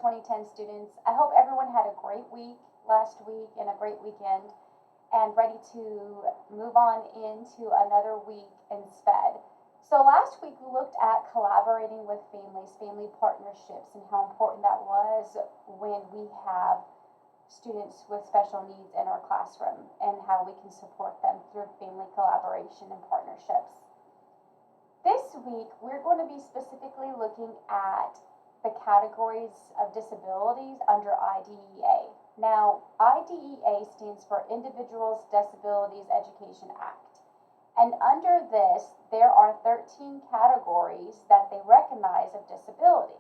2010 students. I hope everyone had a great week last week and a great weekend and ready to move on into another week in SPED. So last week we looked at collaborating with families, family partnerships, and how important that was when we have students with special needs in our classroom and how we can support them through family collaboration and partnerships. This week we're going to be specifically looking at the categories of disabilities under IDEA. Now, IDEA stands for Individuals Disabilities Education Act. And under this, there are 13 categories that they recognize of disability.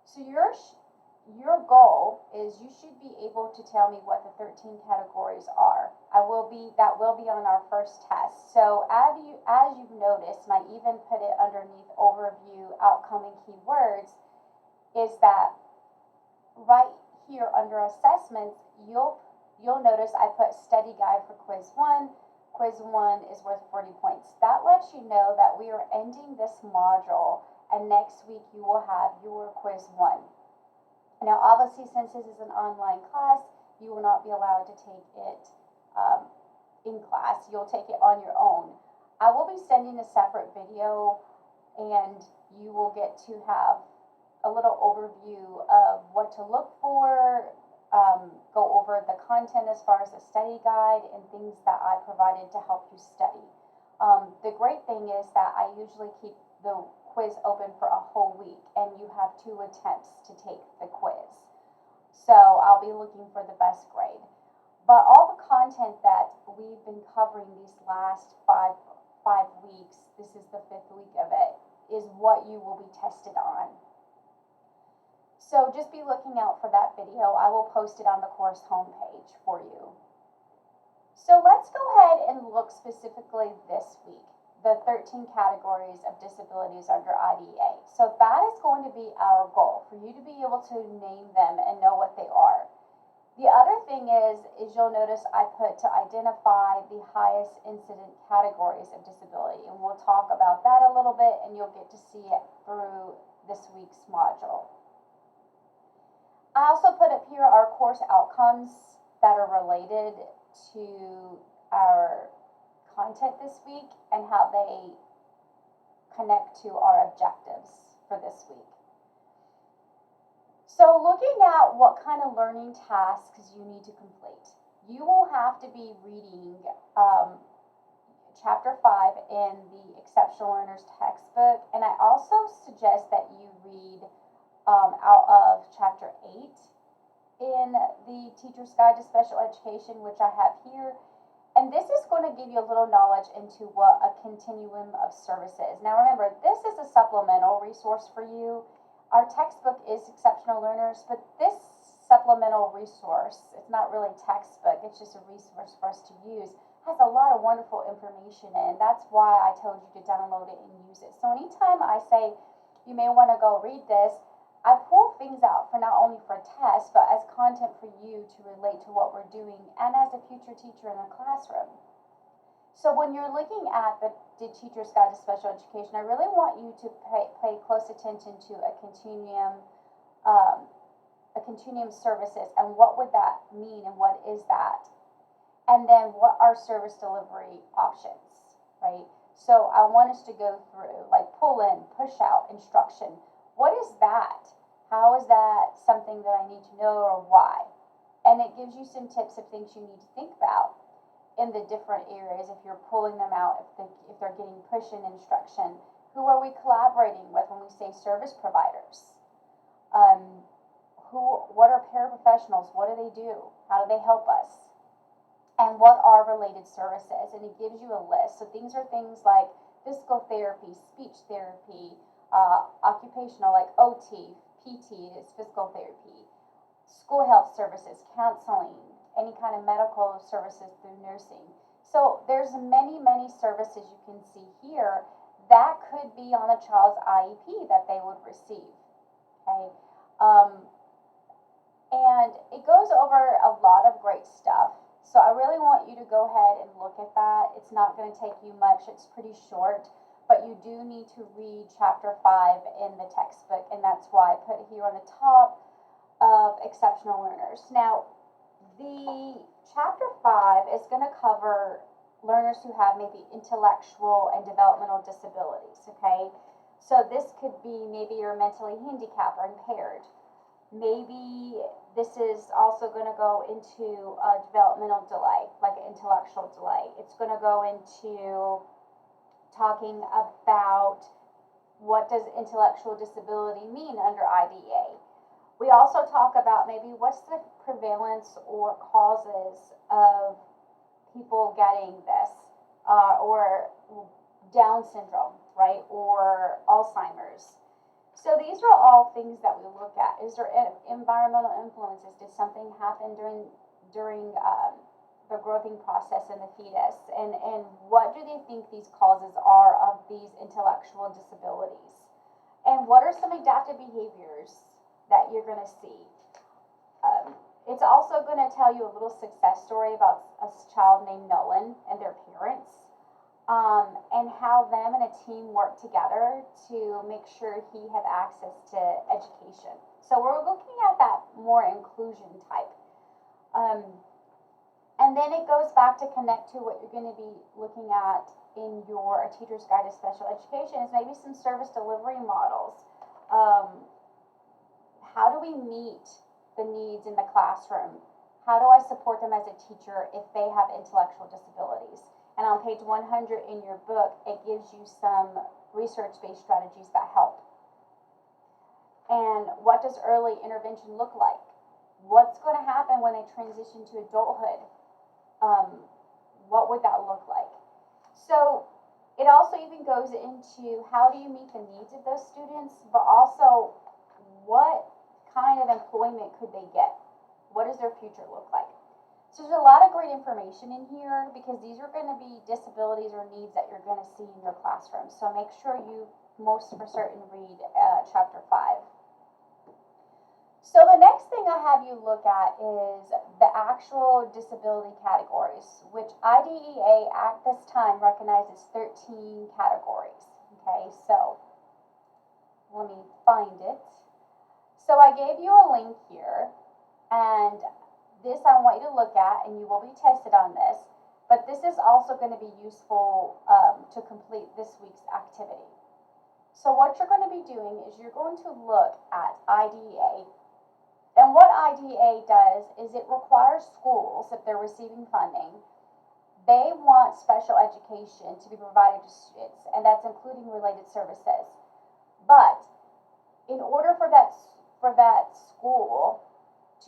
So your goal is you should be able to tell me what the 13 categories are. That will be on our first test. So as you've noticed, and I even put it underneath overview, outcome, and keywords, is that right here under assessments, you'll notice I put study guide for quiz 1. Quiz 1 is worth 40 points. That lets you know that we are ending this module, and next week you will have your quiz 1. Now, obviously, since this is an online class, you will not be allowed to take it in class. You'll take it on your own. I will be sending a separate video, and you will get to have a little overview of what to look for, go over the content as far as the study guide and things that I provided to help you study. The great thing is that I usually keep the quiz open for a whole week, and you have 2 attempts to take the quiz. So I'll be looking for the best grade. But all the content that we've been covering these last five weeks, this is the 5th week of it, is what you will be tested on. So just be looking out for that video. I will post it on the course homepage for you. So let's go ahead and look specifically this week, the 13 categories of disabilities under IDEA. So that is going to be our goal, for you to be able to name them and know what they are. The other thing is you'll notice I put to identify the highest incident categories of disability, and we'll talk about that a little bit, and you'll get to see it through this week's module. I also put up here our course outcomes that are related to our content this week and how they connect to our objectives for this week. So looking at what kind of learning tasks you need to complete, you will have to be reading Chapter 5 in the Exceptional Learners textbook, and I also suggest that you read out of Chapter 8 in the Teacher's Guide to Special Education, which I have here. And this is going to give you a little knowledge into what a continuum of service is. Now remember, this is a supplemental resource for you. Our textbook is Exceptional Learners, but this supplemental resource, it's not really textbook, it's just a resource for us to use, has a lot of wonderful information in. That's why I told you to download it and use it. So anytime I say you may want to go read this, I pull things out for not only for tests, but as content for you to relate to what we're doing and as a future teacher in the classroom. So when you're looking at the Teacher's Guide to Special Education, I really want you to pay close attention to a continuum services, and what would that mean and what is that? And then what are service delivery options, right? So I want us to go through like pull in, push out, instruction. What is that? How is that something that I need to know, or why? And it gives you some tips of things you need to think about in the different areas if you're pulling them out, if they're getting push in instruction. Who are we collaborating with when we say service providers? What are paraprofessionals? What do they do? How do they help us? And what are related services? And it gives you a list. So things are things like physical therapy, speech therapy, occupational like OT, PT is physical therapy, school health services, counseling, any kind of medical services through nursing. So there's many services you can see here that could be on a child's IEP that they would receive. Okay, and it goes over a lot of great stuff. So I really want you to go ahead and look at that. It's not going to take you much. It's pretty short. But you do need to read Chapter 5 in the textbook, and that's why I put it here on the top. exceptional learners. Now, the chapter 5 is going to cover learners who have maybe intellectual and developmental disabilities, okay? So this could be maybe you're mentally handicapped or impaired. Maybe this is also going to go into a developmental delay, like an intellectual delay. It's going to go into talking about what does intellectual disability mean under IDEA. We also talk about maybe what's the prevalence or causes of people getting this, or Down syndrome, right, or Alzheimer's. So these are all things that we look at. Is there environmental influences? Did something happen during the growing process in the fetus? And what do they think these causes are of these intellectual disabilities? And what are some adaptive behaviors that you're going to see? It's also going to tell you a little success story about a child named Nolan and their parents, and how them and a team work together to make sure he had access to education. So we're looking at that more inclusion type. And then it goes back to connect to what you're going to be looking at in your Teacher's Guide to Special Education is maybe some service delivery models. How do we meet the needs in the classroom? How do I support them as a teacher if they have intellectual disabilities? And on page 100 in your book, it gives you some research-based strategies that help. And what does early intervention look like? What's going to happen when they transition to adulthood? What would that look like? So it also even goes into how do you meet the needs of those students, but also what kind of employment could they get? What does their future look like? So there's a lot of great information in here because these are going to be disabilities or needs that you're going to see in your classroom. So make sure you most for certain read chapter 5. So the next thing I have you look at is the actual disability categories, which IDEA at this time recognizes 13 categories. Okay, so let me find it. So I gave you a link here, and this I want you to look at, and you will be tested on this, but this is also going to be useful to complete this week's activity. So what you're going to be doing is you're going to look at IDEA. And what IDEA does is it requires schools, if they're receiving funding, they want special education to be provided to students, and that's including related services. But in order for that school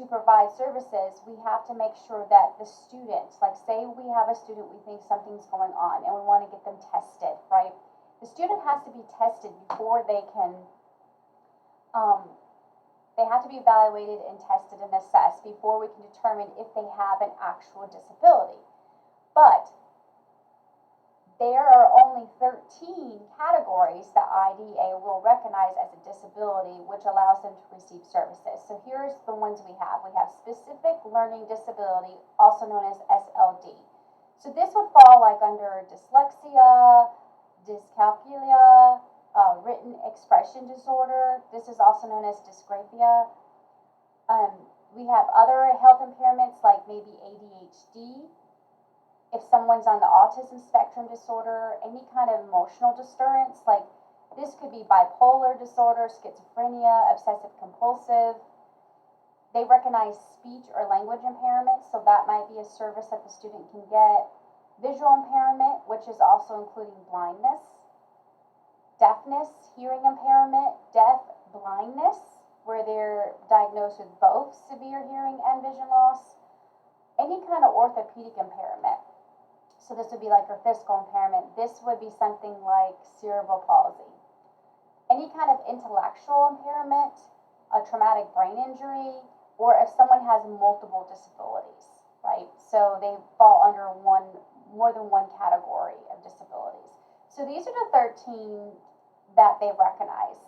to provide services, we have to make sure that the students, like say we have a student, we think something's going on, and we want to get them tested, right? The student has to be tested before they can, they have to be evaluated and tested and assessed before we can determine if they have an actual disability. But there are only 13 categories that IDEA will recognize as a disability, which allows them to receive services. So here's the ones we have. We have specific learning disability, also known as SLD. So this would fall like under dyslexia, dyscalculia, written expression disorder. This is also known as dysgraphia. We have other health impairments like maybe ADHD. If someone's on the autism spectrum disorder, any kind of emotional disturbance, like this could be bipolar disorder, schizophrenia, obsessive compulsive. They recognize speech or language impairment, so that might be a service that the student can get. Visual impairment, which is also including blindness. Deafness, hearing impairment, deaf blindness, where they're diagnosed with both severe hearing and vision loss. Any kind of orthopedic impairment. So this would be like your physical impairment. This would be something like cerebral palsy. Any kind of intellectual impairment, a traumatic brain injury, or if someone has multiple disabilities, right? So they fall under more than one category of disabilities. So these are the 13 that they recognize.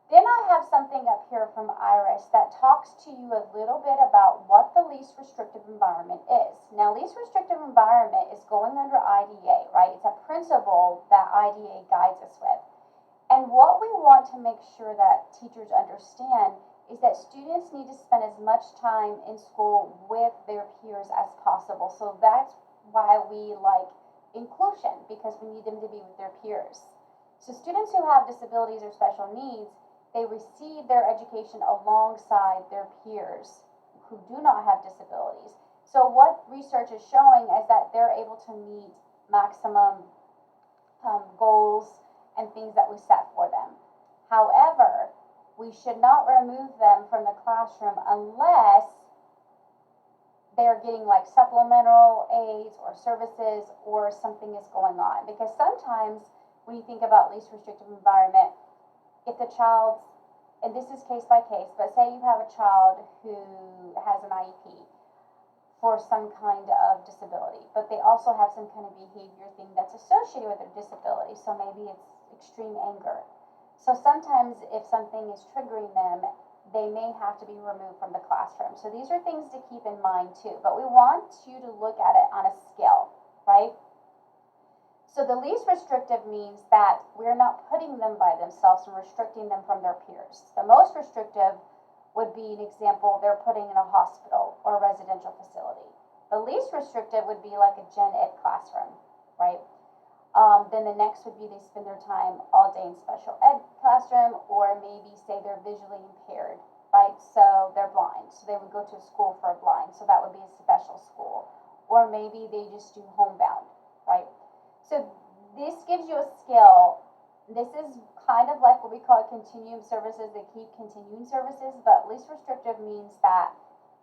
Then I have something up here from Iris that talks to you a little bit about what the least restrictive environment is. Now, least restrictive environment is going under IDEA, right? It's a principle that IDEA guides us with. And what we want to make sure that teachers understand is that students need to spend as much time in school with their peers as possible. So that's why we like inclusion, because we need them to be with their peers. So students who have disabilities or special needs, they receive their education alongside their peers who do not have disabilities. So what research is showing is that they're able to meet maximum goals and things that we set for them. However, we should not remove them from the classroom unless they're getting like supplemental aids or services or something is going on. Because sometimes when you think about least restrictive environment, if the child's, and this is case by case, but say you have a child who has an IEP for some kind of disability, but they also have some kind of behavior thing that's associated with their disability. So maybe it's extreme anger. So sometimes if something is triggering them, they may have to be removed from the classroom. So these are things to keep in mind too, but we want you to look at it on a scale, right? So the least restrictive means that we're not putting them by themselves and restricting them from their peers. The most restrictive would be an example, they're putting in a hospital or a residential facility. The least restrictive would be like a gen ed classroom, right? Then the next would be they spend their time all day in special ed classroom, or maybe say they're visually impaired, right? So they're blind, so they would go to a school for a blind, so that would be a special school. Or maybe they just do homebound, right? So this gives you a skill. This is kind of like what we call continuum services. They keep continuing services, but least restrictive means that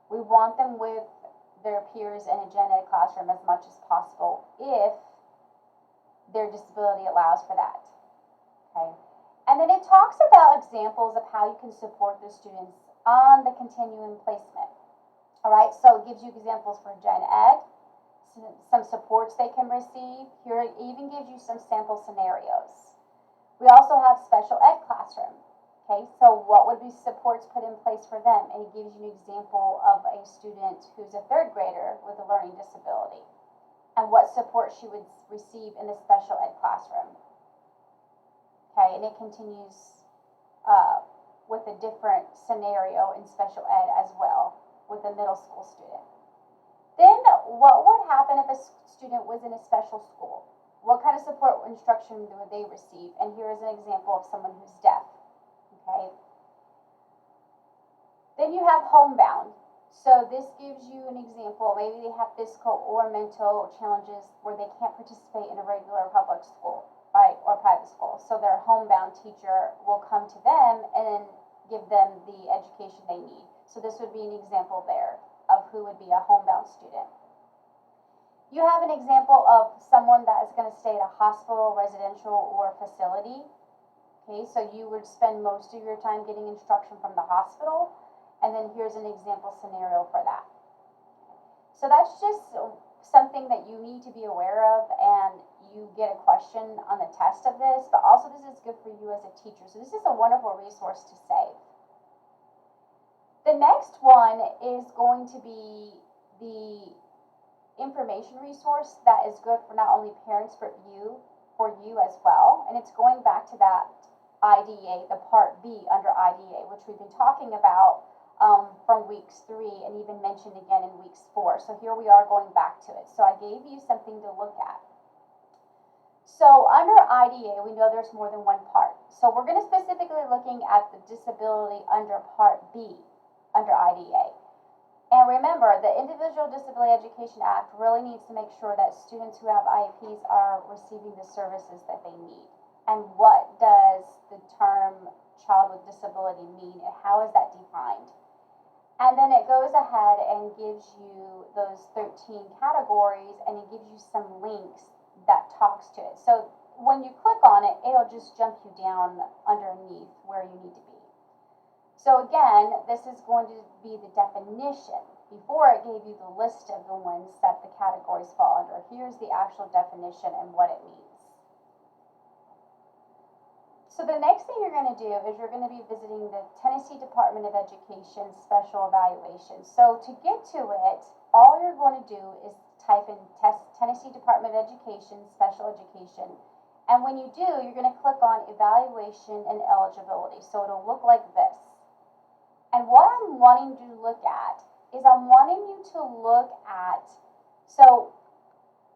we want them with their peers in a gen ed classroom as much as possible if their disability allows for that, okay? And then it talks about examples of how you can support the students on the continuum placement, all right? So it gives you examples for gen ed, some supports they can receive. Here it even gives you some sample scenarios. We also have special ed classroom, okay? So what would be supports put in place for them? And it gives you an example of a student who's a third grader with a learning disability, and what support she would receive in the special ed classroom. Okay, and it continues with a different scenario in special ed as well with a middle school student. Then what would happen if a student was in a special school? What kind of support or instruction would they receive? And here is an example of someone who's deaf. Okay. Then you have homebound. So this gives you an example. Maybe they have physical or mental challenges where they can't participate in a regular public school, right, or private school. So their homebound teacher will come to them and give them the education they need. So this would be an example there of who would be a homebound student. You have an example of someone that is going to stay at a hospital, residential, or facility. Okay, so you would spend most of your time getting instruction from the hospital. And then here's an example scenario for that. So that's just something that you need to be aware of, and you get a question on the test of this, but also this is good for you as a teacher. So this is a wonderful resource to save. The next one is going to be the information resource that is good for not only parents, but for you as well. And it's going back to that IDEA, the Part B under IDEA, which we've been talking about from weeks 3 and even mentioned again in weeks 4. So here we are going back to it. So I gave you something to look at. So under IDEA, we know there's more than one part. So we're going to specifically looking at the disability under Part B under IDEA. And remember, the Individual Disability Education Act really needs to make sure that students who have IEPs are receiving the services that they need. And what does the term child with disability mean, and how is that defined? And then it goes ahead and gives you those 13 categories, and it gives you some links that talks to it. So when you click on it, it'll just jump you down underneath where you need to be. So again, this is going to be the definition. Before it gave you the list of the ones that the categories fall under. Here's the actual definition and what it means. So the next thing you're going to do is you're going to be visiting the Tennessee Department of Education Special Evaluation. So to get to it, all you're going to do is type in Tennessee Department of Education Special Education, And when you do, you're going to click on Evaluation and Eligibility. So it'll look like this. And what I'm wanting you to look at is I'm wanting you to look at, so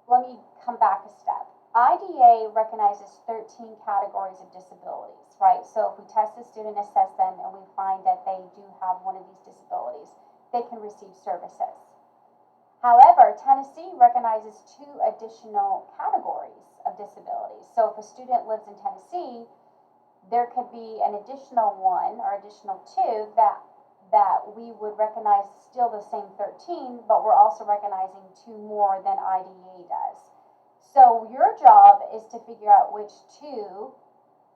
let me come back a step. IDA recognizes 13 categories of disabilities, right? So if we test a student, assess them, and we find that they do have one of these disabilities, they can receive services. However, Tennessee recognizes 2 additional categories of disabilities. So if a student lives in Tennessee, there could be an additional 1 or additional 2 that we would recognize still the same 13, but we're also recognizing 2 more than IDA does. So your job is to figure out which 2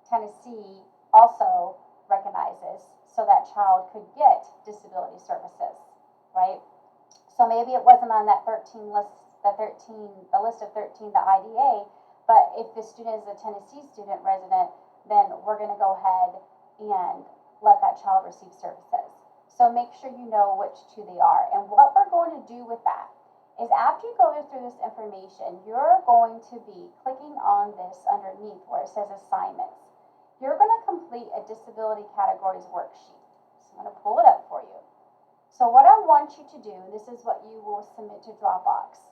Tennessee also recognizes so that child could get disability services, right? So maybe it wasn't on that 13 list, the list of 13, the IDA, but if the student is a Tennessee student resident, then we're going to go ahead and let that child receive services. So make sure you know which 2 they are. And what we're going to do with that is after you go through this information, you're going to be clicking on this underneath where it says assignments. You're going to complete a disability categories worksheet. So I'm going to pull it up for you. So what I want you to do, this is what you will submit to Dropbox.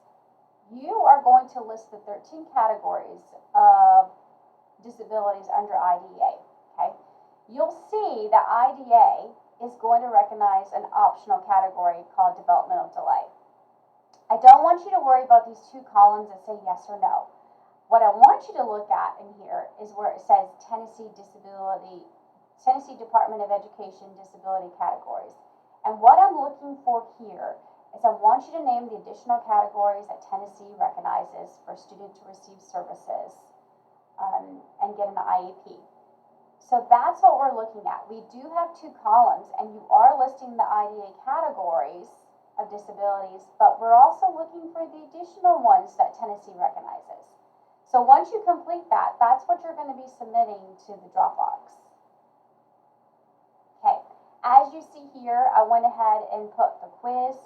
You are going to list the 13 categories of disabilities under IDA, okay? You'll see that IDA is going to recognize an optional category called developmental delay. I don't want you to worry about these 2 columns that say yes or no. What I want you to look at in here is where it says Tennessee Department of Education disability categories. And what I'm looking for here is I want you to name the additional categories that Tennessee recognizes for a student to receive services and get an IEP. So that's what we're looking at. We do have 2 columns, and you are listing the IDA categories of disabilities, but we're also looking for the additional ones that Tennessee recognizes. So once you complete that, that's what you're going to be submitting to the Dropbox. Okay. As you see here, I went ahead and put the quiz,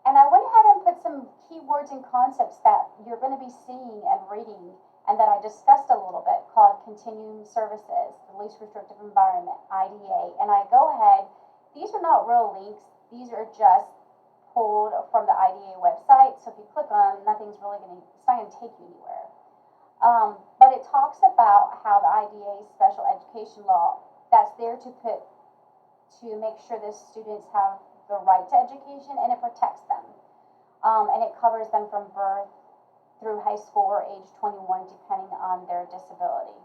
and I went ahead and put some keywords and concepts that you're going to be seeing and reading and that I discussed a little bit called continuing services, the least restrictive environment, IDA, and I go ahead, these are not real links, these are just pulled from the IDA website, so if you click on them, nothing's really it's not going to take you anywhere. But it talks about how the IDA special education law, that's there to make sure the students have the right to education, and it protects them. And it covers them from birth through high school or age 21, depending on their disability.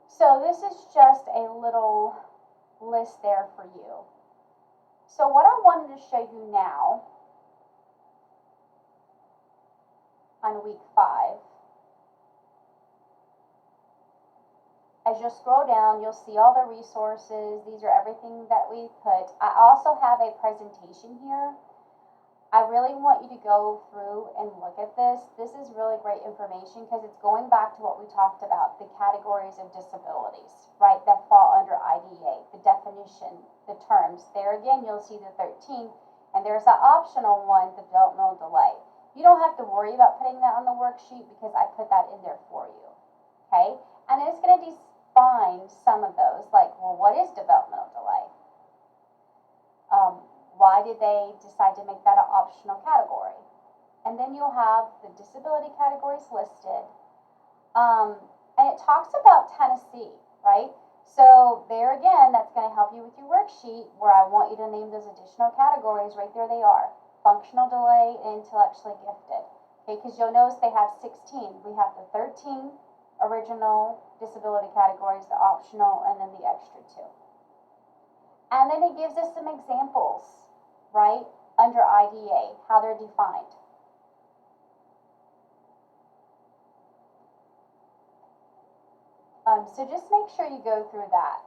So this is just a little list there for you. So what I wanted to show you now on week 5, as you'll scroll down, you'll see all the resources. These are everything that we put. I also have a presentation here. I really want you to go through and look at this. This is really great information because it's going back to what we talked about, the categories of disabilities, right, that fall under IDA, the definition, the terms. There again, you'll see the 13, and there's an optional one, the developmental delay. You don't have to worry about putting that on the worksheet because I put that in there for you, okay? And it's going to define some of those, like, well, what is developmental delay? Why did they decide to make that an optional category? And then you'll have the disability categories listed. And it talks about Tennessee, right? So there again, that's going to help you with your worksheet where I want you to name those additional categories. Right there they are. Functional delay and intellectually gifted. Okay, because you'll notice they have 16. We have the 13 original disability categories, the optional, and then the extra 2. And then it gives us some examples, right, under IDA, how they're defined. So just make sure you go through that.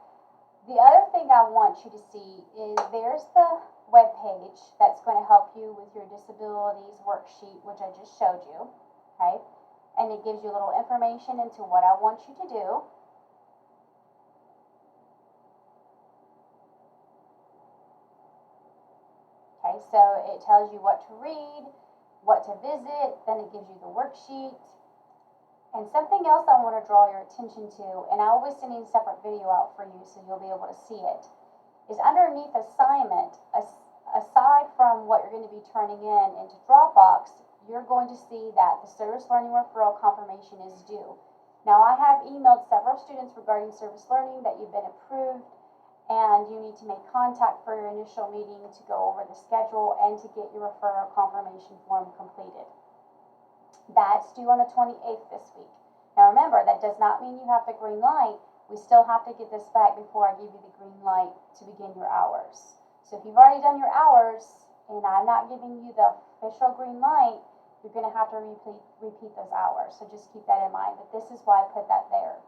The other thing I want you to see is there's the web page that's going to help you with your disabilities worksheet, which I just showed you, okay? And it gives you a little information into what I want you to do. Okay, so it tells you what to read, what to visit, then it gives you the worksheet. And something else I want to draw your attention to, and I will be sending a separate video out for you so you'll be able to see it, is underneath assignment, aside from what you're going to be turning in into Dropbox, you're going to see that the service learning referral confirmation is due. Now, I have emailed several students regarding service learning that you've been approved, and you need to make contact for your initial meeting to go over the schedule and to get your referral confirmation form completed. That's due on the 28th this week. Now remember, that does not mean you have the green light. We still have to get this back before I give you the green light to begin your hours. So if you've already done your hours and I'm not giving you the official green light, you're going to have to repeat those hours. So just keep that in mind. But this is why I put that there.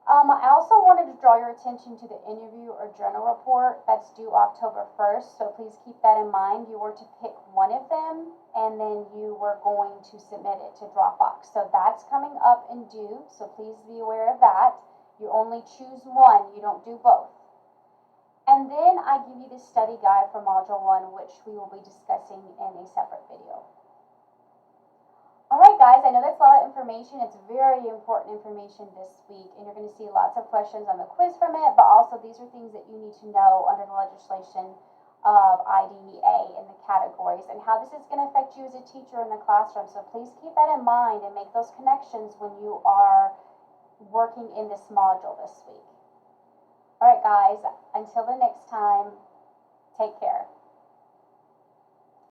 I also wanted to draw your attention to the interview or journal report that's due October 1st, so please keep that in mind. You were to pick one of them, and then you were going to submit it to Dropbox. So that's coming up and due, so please be aware of that. You only choose one, you don't do both. And then I give you the study guide for Module 1, which we will be discussing in a separate video. Alright guys, I know that's a lot of information. It's very important information this week, and you're going to see lots of questions on the quiz from it, but also these are things that you need to know under the legislation of IDEA and the categories and how this is going to affect you as a teacher in the classroom. So please keep that in mind and make those connections when you are working in this module this week. Alright guys, until the next time, take care.